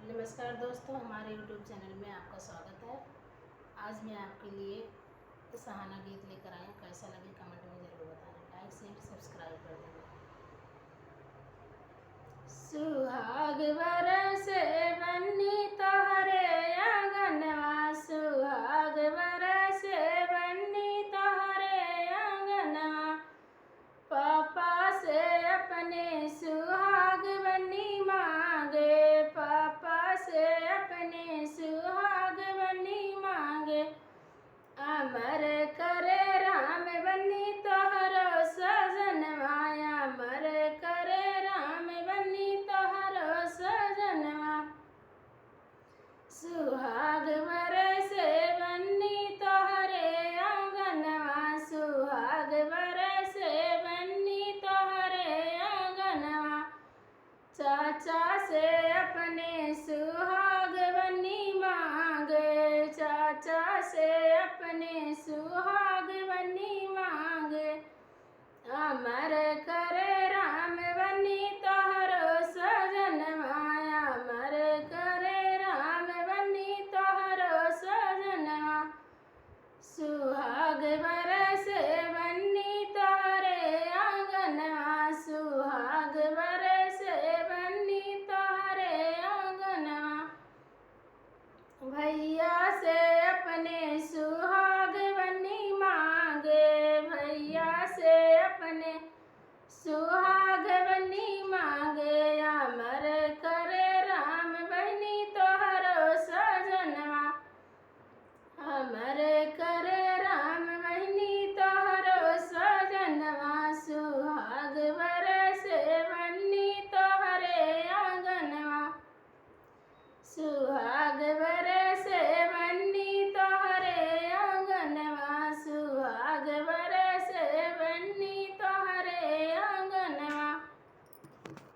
नमस्कार दोस्तों, हमारे YouTube चैनल में आपका स्वागत है। आज मैं आपके लिए सहाना गीत लेकर आई हूँ। कैसा लगे कमेंट में ज़रूर बताना। लाइक शेयर सब्सक्राइब कर देना। सुहाग बरसे बन्नी तोहरे आंगनवा, सुहाग बरसे बन्नी तोहरे आंगनवा। पापा से अपने सुहाग बन्नी मांगे, पापा से अपने सुहाग बन्नी मांगे। अमर करे राम बन्नी तोहरो सजनवा, अमर करे राम बन्नी तोहरो सजनवा। सुहाग बरसे बन्नी तोहरे आंगनवा, सुहाग बरसे बन्नी तोहरे आंगनवा। चाचा से अपने सुहाग बन्नी मांगे, चाचा से अपने सुहाग बन्नी मांगे। अमर